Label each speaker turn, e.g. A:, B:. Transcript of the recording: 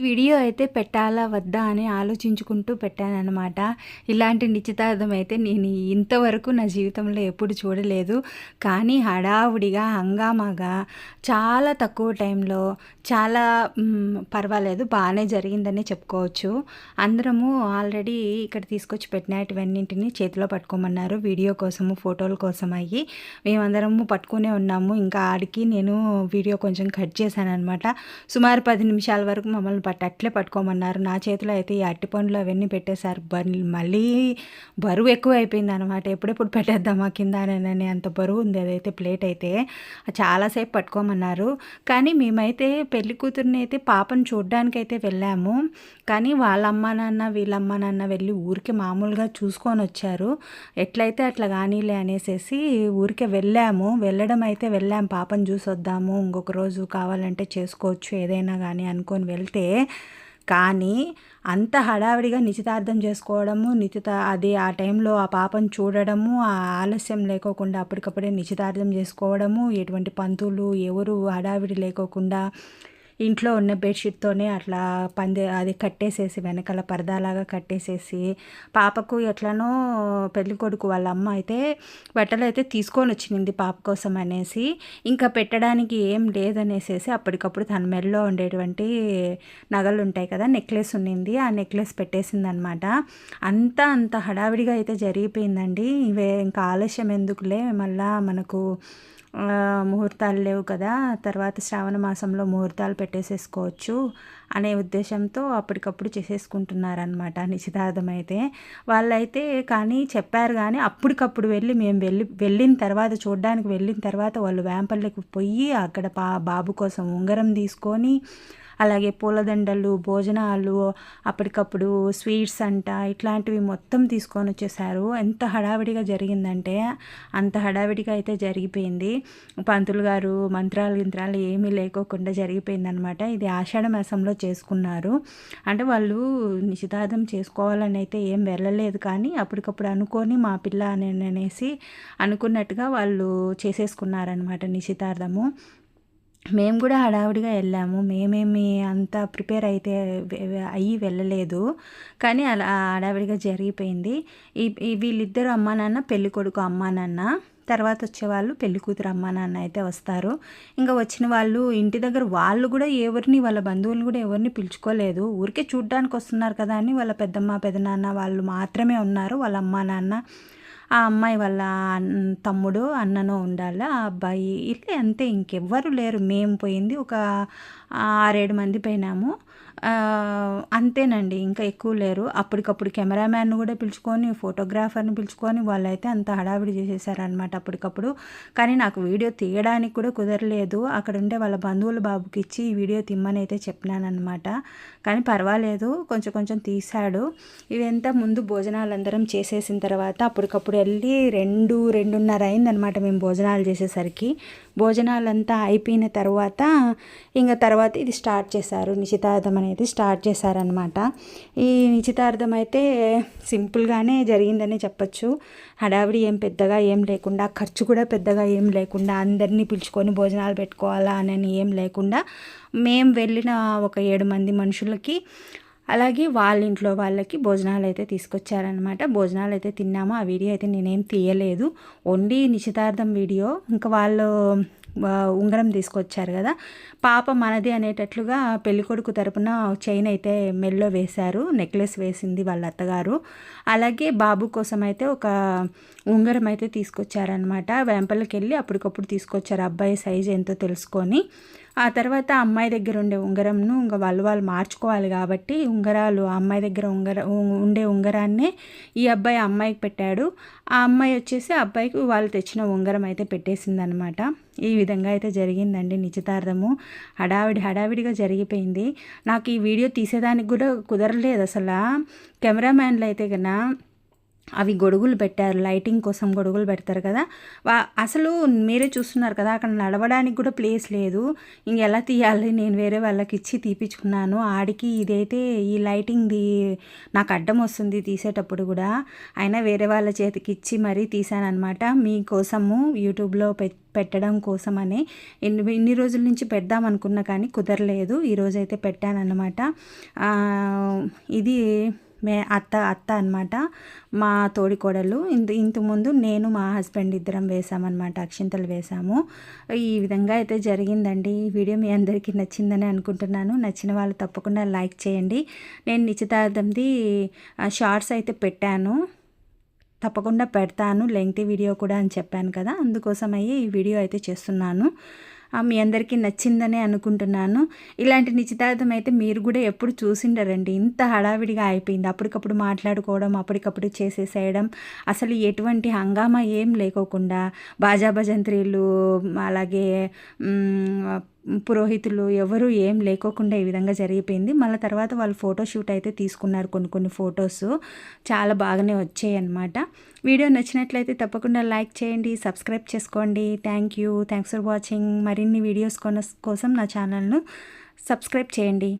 A: Video అయితే పెట్టాలా వద్దా అని ఆలోచించుకుంటూ పెట్టాననమాట. ఇలాంటి నిశ్చితార్థం అయితే నేను ఇంతవరకు నా జీవితంలో ఎప్పుడు చూడలేదు. కానీ హడావుడిగా, హంగామాగా చాలా తక్కువ టైంలో చాలా పర్వాలేదు బానే జరిగిందనే చెప్పుకోవచ్చు. అందరము ఆల్రెడీ ఇక్కడ తీసుకొచ్చి పెట్టినటువన్నింటిని చేతిలో పట్టుకోమన్నారు. వీడియో కోసము, ఫోటోల కోసం అయ్యి. మేమందరము పట్టుకునే ఉన్నాము. ఇంకా ఆడికి నేను వీడియో కొంచెం కట్ చేశాననమాట. సుమారు 10 నిమిషాల వరకు మమ్మల్ని అట్లే పట్టుకోమన్నారు. నా చేతిలో అయితే ఈ అరటిపండ్లు అవన్నీ పెట్టేశారు. మళ్ళీ బరువు ఎక్కువ అయిపోయిందనమాట. ఎప్పుడెప్పుడు పెట్టేద్దామా కిందనని అంత బరువు ఉంది అదైతే ప్లేట్ అయితే. చాలాసేపు పట్టుకోమన్నారు. కానీ మేమైతే పెళ్లి కూతురిని అయితే పాపను చూడ్డానికైతే వెళ్ళాము. కానీ వాళ్ళ అమ్మా నాన్న వీళ్ళ అమ్మా నాన్న వెళ్ళి ఊరికే మామూలుగా చూసుకొని వచ్చారు. ఎట్లయితే అట్లా కానీలే అనేసి ఊరికే వెళ్ళాము. వెళ్ళడం అయితే వెళ్ళాము, పాపను చూసి వద్దాము, ఇంకొక రోజు కావాలంటే చేసుకోవచ్చు ఏదైనా కానీ అనుకొని వెళ్తే, కానీ అంత హడావిడిగా నిశ్చితార్థం చేసుకోవడము, అది ఆ టైంలో ఆ పాపను చూడడము, ఆ ఆలస్యం లేకోకుండా అప్పటికప్పుడే నిశ్చితార్థం చేసుకోవడము, ఎటువంటి పంతులు ఎవరు హడావిడి లేకోకుండా ఇంట్లో ఉన్న బెడ్షీట్తోనే అట్లా అది కట్టేసేసి వెనకాల పరదాలాగా కట్టేసేసి, పాపకు ఎట్లనో పెళ్ళికొడుకు వాళ్ళ అమ్మ అయితే బట్టలు అయితే తీసుకొని వచ్చింది పాప కోసం అనేసి. ఇంకా పెట్టడానికి ఏం లేదనేసేసి అప్పటికప్పుడు తన మెడలో ఉండేటువంటి నగలు ఉంటాయి కదా, నెక్లెస్ ఉన్నింది, ఆ నెక్లెస్ పెట్టేసింది అనమాట. అంత హడావిడిగా అయితే జరిగిపోయిందండి. ఇవే ఇంకా ఆలస్యం ఎందుకులే, మళ్ళా మనకు ముహూర్తాలు లేవు కదా, తర్వాత శ్రావణ మాసంలో ముహూర్తాలు పెట్టేసేసుకోవచ్చు అనే ఉద్దేశంతో అప్పటికప్పుడు చేసేసుకుంటున్నారనమాట నిశ్చితార్థం అయితే. వాళ్ళైతే కానీ చెప్పారు, కానీ అప్పటికప్పుడు మేము వెళ్ళిన తర్వాత, చూడడానికి వెళ్ళిన తర్వాత వాళ్ళు వేంపల్లికి పోయి అక్కడ బాబు కోసం ఉంగరం తీసుకొని, అలాగే పూలదండలు, భోజనాలు, అప్పటికప్పుడు స్వీట్స్ అంట, ఇట్లాంటివి మొత్తం తీసుకొని వచ్చేసారు. ఎంత హడావిడిగా జరిగిందంటే అంత హడావిడిగా అయితే జరిగిపోయింది. పంతులు గారు మంత్రాలు ఏమీ లేకోకుండా జరిగిపోయిందనమాట. ఇది ఆషాఢ మాసంలో చేసుకున్నారు. అంటే వాళ్ళు నిశ్చితార్థం చేసుకోవాలని అయితే ఏం వెళ్ళలేదు, కానీ అప్పటికప్పుడు అనుకొని మా పిల్ల అనేసి అనుకున్నట్టుగా వాళ్ళు చేసేసుకున్నారనమాట నిశ్చితార్థము. మేము కూడా హడావుడిగా వెళ్ళాము. మేమేమి అంత ప్రిపేర్ అయితే అయ్యి వెళ్ళలేదు, కానీ అలా హడావిడిగా జరిగిపోయింది. వీళ్ళిద్దరు అమ్మా నాన్న, పెళ్ళి కొడుకు అమ్మా నాన్న, తర్వాత వచ్చేవాళ్ళు పెళ్లి కూతురు అమ్మా నాన్న అయితే వస్తారు. ఇంకా వచ్చిన వాళ్ళు ఇంటి దగ్గర వాళ్ళు కూడా ఎవరిని, వాళ్ళ బంధువులు కూడా ఎవరిని పిలుచుకోలేదు. ఊరికే చూడ్డానికి వస్తున్నారు కదా అని వాళ్ళ పెద్దమ్మ పెదనాన్న వాళ్ళు మాత్రమే ఉన్నారు. వాళ్ళ అమ్మా నాన్న, ఆ అమ్మాయి వాళ్ళ తమ్ముడు అన్ననో ఉండాలి, ఆ అబ్బాయి ఇట్లే అంతే, ఇంకెవ్వరు లేరు. మేము పోయింది ఒక 6-7 మంది పోయినాము, అంతేనండి, ఇంకా ఎక్కువ లేరు. అప్పటికప్పుడు కెమెరామ్యాన్ను కూడా పిలుచుకొని, ఫోటోగ్రాఫర్ని పిలుచుకొని వాళ్ళైతే అంత హడావిడి చేసేసారనమాట అప్పటికప్పుడు. కానీ నాకు వీడియో తీయడానికి కూడా కుదరలేదు. అక్కడ ఉండే వాళ్ళ బంధువుల బాబుకి ఇచ్చి ఈ వీడియో తిమ్మని అయితే చెప్పినానమాట. కానీ పర్వాలేదు, కొంచెం తీశాడు. ఇవంతా ముందు భోజనాలు అందరం చేసేసిన తర్వాత అప్పటికప్పుడు వెళ్ళి 2-2:30 అయిందనమాట మేము భోజనాలు చేసేసరికి. భోజనాలంతా అయిపోయిన తర్వాత ఇంకా తర్వాత ఇది స్టార్ట్ చేశారు, నిశ్చితార్థం అనేది స్టార్ట్ చేశారనమాట. ఈ నిశ్చితార్థం అయితే సింపుల్గానే జరిగిందని చెప్పచ్చు. హడావిడి ఏం పెద్దగా ఏం లేకుండా, ఖర్చు కూడా పెద్దగా ఏం లేకుండా, అందరినీ పిలుచుకొని భోజనాలు పెట్టుకోవాలా అని ఏం లేకుండా, మేము వెళ్ళిన ఒక 7 మంది మనుషులకి, అలాగే వాళ్ళ ఇంట్లో వాళ్ళకి భోజనాలు అయితే తీసుకొచ్చారనమాట. భోజనాలు అయితే తిన్నాము. ఆ వీడియో అయితే నేనేం తీయలేదు, ఓన్లీ నిశ్చితార్థం వీడియో. ఇంకా వాళ్ళు ఉంగరం తీసుకొచ్చారు కదా, పాప మనది అనేటట్లుగా పెళ్ళికొడుకు తరపున చైన్ అయితే మెల్లో వేశారు, నెక్లెస్ వేసింది వాళ్ళ అత్తగారు. అలాగే బాబు కోసం అయితే ఒక ఉంగరం అయితే తీసుకొచ్చారనమాట. వేంపల్లికి వెళ్ళి అప్పటికప్పుడు తీసుకొచ్చారు, అబ్బాయి సైజు ఎంతో తెలుసుకొని. ఆ తర్వాత అమ్మాయి దగ్గర ఉండే ఉంగరంను ఇంకా వాళ్ళు మార్చుకోవాలి కాబట్టి, ఉంగరాలు ఆ అమ్మాయి దగ్గర ఉండే ఉంగరాన్నే ఈ అబ్బాయి అమ్మాయికి పెట్టాడు. ఆ అమ్మాయి వచ్చేసి అబ్బాయికి వాళ్ళు తెచ్చిన ఉంగరం అయితే పెట్టేసిందనమాట. ఈ విధంగా అయితే జరిగిందండి నిశ్చితార్థము. హడావిడిగా జరిగిపోయింది. నాకు ఈ వీడియో తీసేదానికి కూడా కుదరలేదు అసలు. కెమెరామ్యాన్లు అయితే కన్నా అవి గొడుగులు పెట్టారు. లైటింగ్ కోసం గొడుగులు పెడతారు కదా! అసలు మీరే చూస్తున్నారు కదా! అక్కడ నడవడానికి కూడా ప్లేస్ లేదు. ఇంకెలా తీయాలి? నేను వేరే వాళ్ళకిచ్చి తీపిచ్చుకున్నాను. ఆడికి ఇదైతే ఈ లైటింగ్‌ది నాకు అడ్డం వస్తుంది తీసేటప్పుడు గూడా. అయినా వేరే వాళ్ళ చేతికిచ్చి మరీ తీశాననమాట. మీకోసము యూట్యూబ్‌లో పెట్టడం కోసమని. ఇన్ని రోజుల నుంచి పెడదాం అనుకున్నా కానీ కుదరలేదు. ఈరోజైతే పెట్టానన్నమాట. ఇది అత్త అనమాట, మా తోడికోడలు. ఇంతకుముందు నేను మా హస్బెండ్ ఇద్దరం వేసామన్నమాట, అక్షింతలు వేసాము. ఈ విధంగా అయితే జరిగిందండి. ఈ వీడియో మీ అందరికీ నచ్చిందని అనుకుంటున్నాను. నచ్చిన వాళ్ళు తప్పకుండా లైక్ చేయండి. నేను నిశ్చితార్థంది షార్ట్స్ అయితే పెట్టాను, తప్పకుండా పెడతాను, లెంగ్తీ వీడియో కూడా అని చెప్పాను కదా, అందుకోసమయ్యే ఈ వీడియో అయితే చేస్తున్నాను. మీ అందరికీ నచ్చిందనే అనుకుంటున్నాను. ఇలాంటి నిశ్చితార్థం అయితే మీరు కూడా ఎప్పుడు చూసిండరండి. ఇంత హడావిడిగా అయిపోయింది. అప్పటికప్పుడు మాట్లాడుకోవడం, అప్పటికప్పుడు చేసేసేయడం, అసలు ఎటువంటి హంగామా ఏం లేకోకుండా బాజా భజంత్రీలు, అలాగే పురోహితులు ఎవరు ఏం లేకోకుండా ఈ విధంగా జరిగిపోయింది. మళ్ళీ తర్వాత వాళ్ళు ఫోటోషూట్ అయితే తీసుకున్నారు, కొన్ని ఫొటోస్ చాలా బాగానే వచ్చాయి అన్నమాట. వీడియో నచ్చినట్లయితే తప్పకుండా లైక్ చేయండి, సబ్స్క్రైబ్ చేసుకోండి. Thanks for watching. మరిన్ని వీడియోస్ కోసం నా ఛానల్ను సబ్స్క్రైబ్ చేయండి.